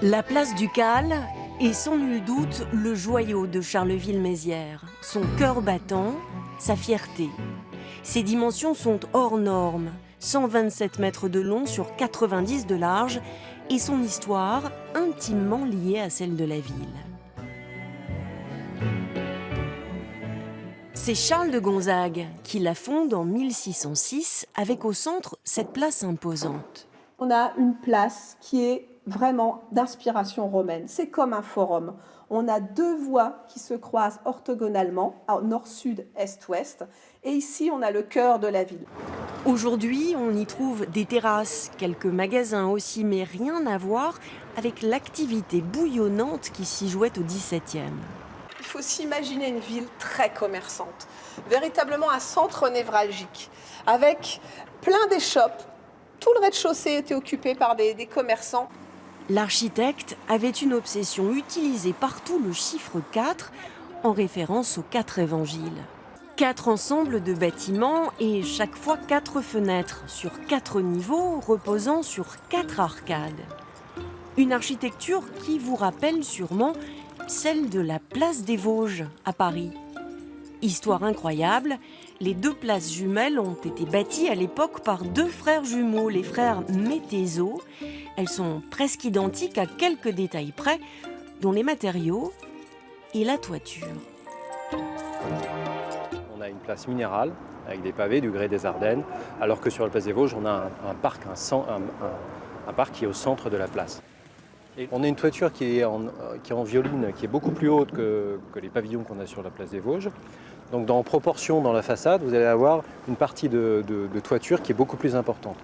La place Ducale est sans nul doute le joyau de Charleville-Mézières, son cœur battant, sa fierté. Ses dimensions sont hors normes, 127 mètres de long sur 90 de large, et son histoire intimement liée à celle de la ville. C'est Charles de Gonzague qui la fonde en 1606 avec au centre cette place imposante. On a une place qui est vraiment d'inspiration romaine. C'est comme un forum. On a deux voies qui se croisent orthogonalement, nord-sud, est-ouest. Et ici, on a le cœur de la ville. Aujourd'hui, on y trouve des terrasses, quelques magasins aussi, mais rien à voir avec l'activité bouillonnante qui s'y jouait au XVIIe. Il faut s'imaginer une ville très commerçante, véritablement un centre névralgique, avec plein d'échoppes. Tout le rez-de-chaussée était occupé par des commerçants. L'architecte avait une obsession, utiliser partout le chiffre 4 en référence aux 4 évangiles. 4 ensembles de bâtiments et chaque fois 4 fenêtres sur 4 niveaux reposant sur 4 arcades. Une architecture qui vous rappelle sûrement celle de la place des Vosges à Paris. Histoire incroyable, les deux places jumelles ont été bâties à l'époque par deux frères jumeaux, les frères Métézeau. Elles sont presque identiques à quelques détails près, dont les matériaux et la toiture. On a une place minérale avec des pavés du grès des Ardennes, alors que sur la place des Vosges, on a un parc qui est au centre de la place. Et on a une toiture qui est en violine, qui est beaucoup plus haute que les pavillons qu'on a sur la place des Vosges. Donc en proportion dans la façade, vous allez avoir une partie de toiture qui est beaucoup plus importante.